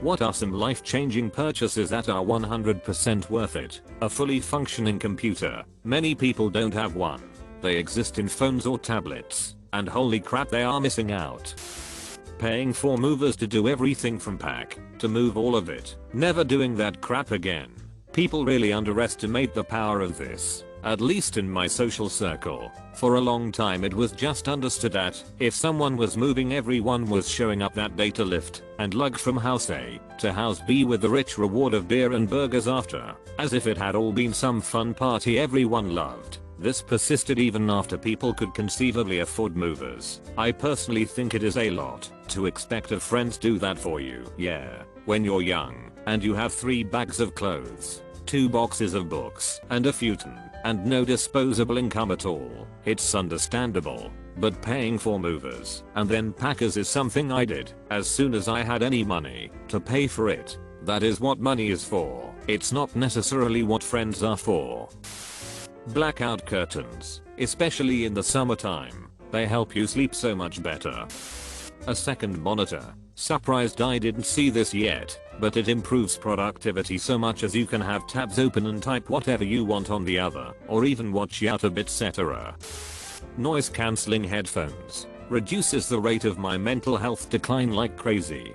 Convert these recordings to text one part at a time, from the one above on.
What are some life-changing purchases that are 100% worth it? A fully functioning computer. Many people don't have one. They exist in phones or tablets, and holy crap, they are missing out. Paying for movers to do everything from pack to move all of it. Never doing that crap again. People really underestimate the power of this. At least in my social circle. For a long time it was just understood that if someone was moving, everyone was showing up that day to lift and lug from house A to house B with the rich reward of beer and burgers after, as if it had all been some fun party everyone loved. This persisted even after people could conceivably afford movers. I personally think it is a lot to expect a friend do that for you. Yeah, when you're young and you have 3 bags of clothes, 2 boxes of books, and a futon, and no disposable income at all, it's understandable. But paying for movers and then packers is something I did as soon as I had any money to pay for it. That is what money is for. It's not necessarily what friends are for. Blackout curtains, especially in the summertime. They help you sleep so much better. A second monitor. Surprised I didn't see this yet, but it improves productivity so much as you can have tabs open and type whatever you want on the other, or even watch YouTube, etc. Noise cancelling headphones. Reduces the rate of my mental health decline like crazy.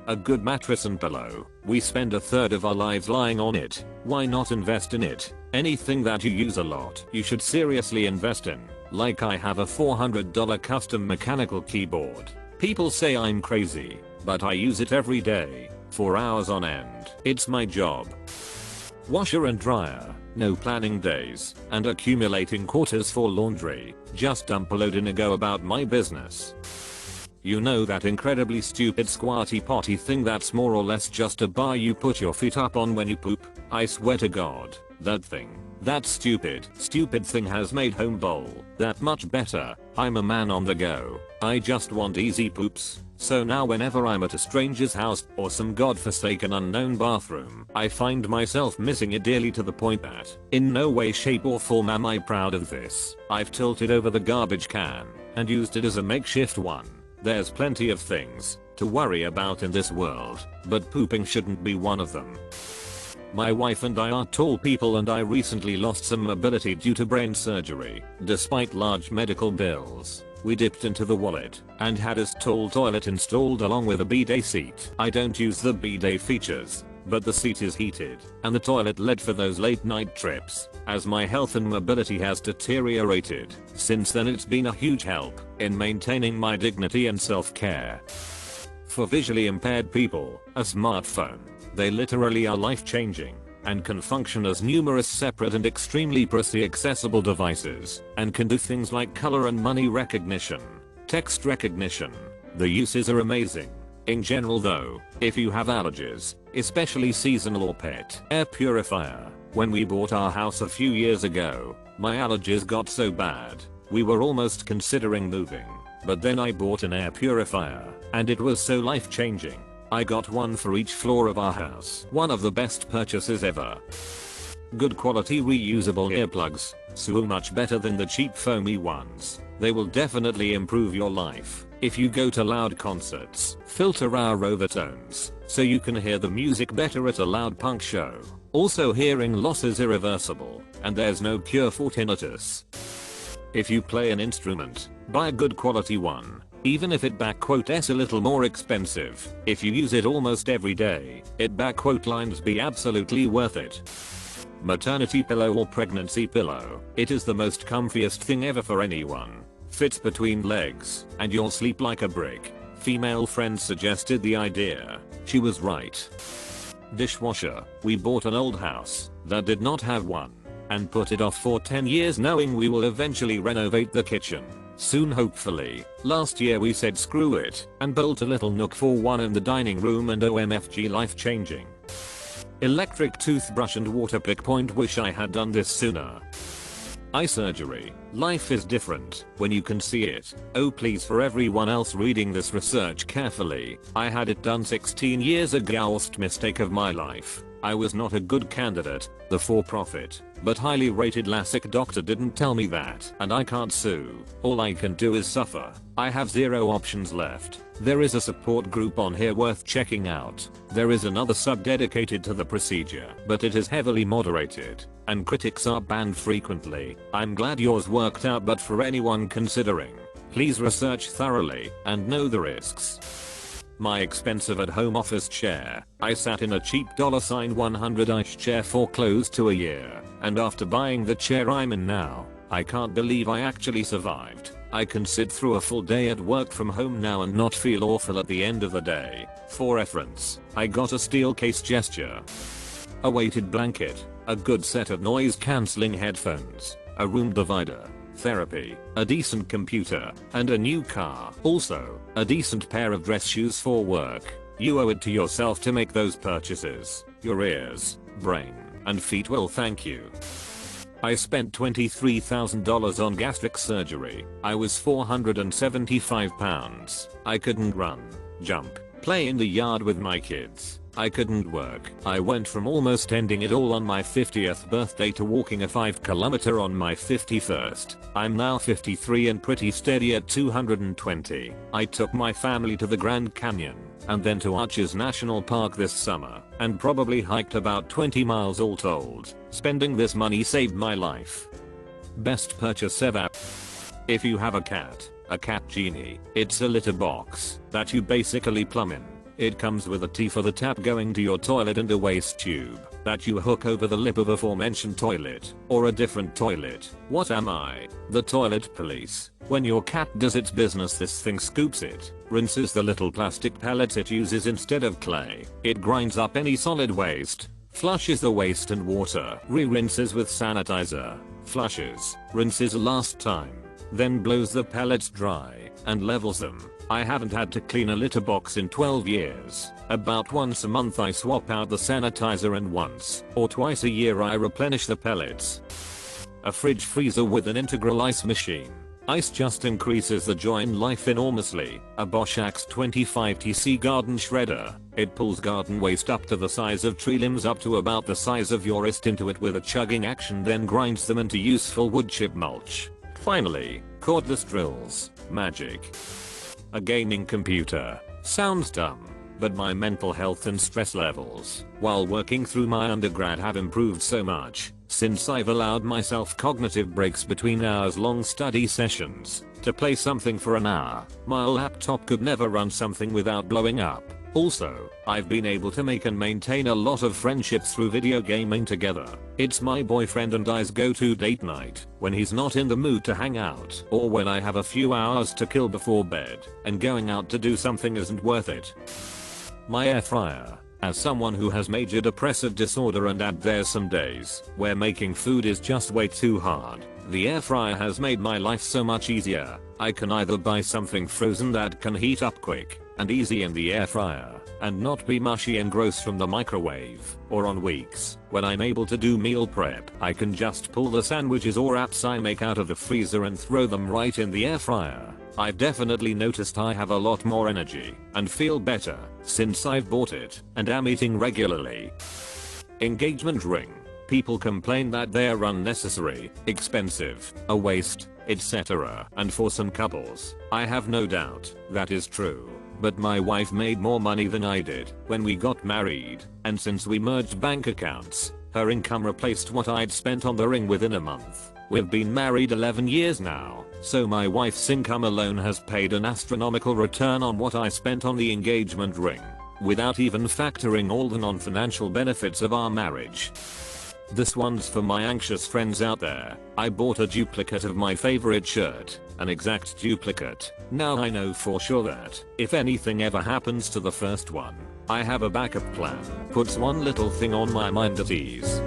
A good mattress and pillow. We spend a third of our lives lying on it. Why not invest in it? Anything that you use a lot, you should seriously invest in. Like I have a $400 custom mechanical keyboard. People say I'm crazy, but I use it every day, for hours on end. It's my job. Washer and dryer. No planning days and accumulating quarters for laundry. Just dump a load in and go about my business. You know that incredibly stupid squatty potty thing that's more or less just a bar you put your feet up on when you poop? I swear to God, that thing. That stupid thing has made home bowl that much better. I'm a man on the go. I just want easy poops. So now whenever I'm at a stranger's house or some godforsaken unknown bathroom, I find myself missing it dearly, to the point that in no way, shape or form am I proud of this. I've tilted over the garbage can and used it as a makeshift one. There's plenty of things to worry about in this world, but pooping shouldn't be one of them. My wife and I are tall people, and I recently lost some mobility due to brain surgery. Despite large medical bills, we dipped into the wallet and had a tall toilet installed along with a bidet seat. I don't use the bidet features, but the seat is heated and the toilet led for those late night trips. As my health and mobility has deteriorated since then, it's been a huge help in maintaining my dignity and self-care. For visually impaired people, a smartphone. They literally are life-changing and can function as numerous separate and extremely accessible devices, and can do things like color and money recognition, text recognition. The uses are amazing. In general though, if you have allergies, especially seasonal or pet, air purifier. When we bought our house a few years ago, my allergies got so bad, we were almost considering moving. But then I bought an air purifier, and it was so life-changing. I got one for each floor of our house. One of the best purchases ever. Good quality reusable earplugs, so much better than the cheap foamy ones. They will definitely improve your life. If you go to loud concerts, filter our overtones so you can hear the music better at a loud punk show. Also, hearing loss is irreversible, and there's no cure for tinnitus. If you play an instrument, buy a good quality one. Even if it is a little more expensive, if you use it almost every day, lines be absolutely worth it. Maternity pillow or pregnancy pillow. It is the most comfiest thing ever for anyone. Fits between legs, and you'll sleep like a brick. Female friend suggested the idea. She was right. Dishwasher. We bought an old house that did not have one, and put it off for 10 years knowing we will eventually renovate the kitchen. Soon, hopefully. Last year we said screw it and built a little nook for one in the dining room, and OMFG, life changing. Electric toothbrush and water pick. Point, wish I had done this sooner. Eye surgery. Life is different when you can see it. Oh please, for everyone else reading this research carefully, I had it done 16 years ago. Worst mistake of my life. I was not a good candidate. The for-profit but highly rated LASIK doctor didn't tell me that, and I can't sue. All I can do is suffer. I have zero options left. There is a support group on here worth checking out. There is another sub dedicated to the procedure, but it is heavily moderated, and critics are banned frequently. I'm glad yours worked out, but for anyone considering, please research thoroughly and know the risks. My expensive at-home office chair. I sat in a cheap $100-ish chair for close to a year, and after buying the chair I'm in now, I can't believe I actually survived. I can sit through a full day at work from home now and not feel awful at the end of the day. For reference, I got a steel case gesture, a weighted blanket, a good set of noise-cancelling headphones, a room divider, therapy, a decent computer, and a new car. Also, a decent pair of dress shoes for work. You owe it to yourself to make those purchases. Your ears, brain, and feet will thank you. I spent $23,000 on gastric surgery. I was 475 pounds. I couldn't run, jump, play in the yard with my kids. I couldn't work. I went from almost ending it all on my 50th birthday to walking a 5 km on my 51st. I'm now 53 and pretty steady at 220. I took my family to the Grand Canyon and then to Arches National Park this summer and probably hiked about 20 miles all told. Spending this money saved my life. Best purchase ever. If you have a cat genie, it's a litter box that you basically plumb in. It comes with a T for the tap going to your toilet and a waste tube that you hook over the lip of aforementioned toilet or a different toilet. What am I? The toilet police. When your cat does its business, this thing scoops it, rinses the little plastic pellets it uses instead of clay. It grinds up any solid waste, flushes the waste and water, re-rinses with sanitizer, flushes, rinses a last time, then blows the pellets dry and levels them. I haven't had to clean a litter box in 12 years. About once a month I swap out the sanitizer and once or twice a year I replenish the pellets. A fridge freezer with an integral ice machine. Ice just increases the joy in life enormously. A Bosch Axe 25TC garden shredder. It pulls garden waste up to the size of tree limbs up to about the size of your wrist into it with a chugging action, then grinds them into useful wood chip mulch. Finally, cordless drills. Magic. A gaming computer. Sounds dumb, but my mental health and stress levels while working through my undergrad have improved so much since I've allowed myself cognitive breaks between hours-long study sessions to play something for an hour. My laptop could never run something without blowing up. Also, I've been able to make and maintain a lot of friendships through video gaming together. It's my boyfriend and I's go-to date night when he's not in the mood to hang out or when I have a few hours to kill before bed and going out to do something isn't worth it. My air fryer. As someone who has major depressive disorder and there's some days where making food is just way too hard, the air fryer has made my life so much easier. I can either buy something frozen that can heat up quick and easy in the air fryer and not be mushy and gross from the microwave, or on weeks when I'm able to do meal prep, I can just pull the sandwiches or wraps I make out of the freezer and throw them right in the air fryer. I've definitely noticed I have a lot more energy and feel better since I've bought it and am eating regularly. Engagement ring. People complain that they're unnecessary, expensive, a waste, etc. And for some couples, I have no doubt that is true. But my wife made more money than I did when we got married, and since we merged bank accounts, her income replaced what I'd spent on the ring within a month. We've been married 11 years now, so my wife's income alone has paid an astronomical return on what I spent on the engagement ring, without even factoring all the non-financial benefits of our marriage. This one's for my anxious friends out there. I bought a duplicate of my favorite shirt, an exact duplicate. Now I know for sure that if anything ever happens to the first one, I have a backup plan. Puts one little thing on my mind at ease.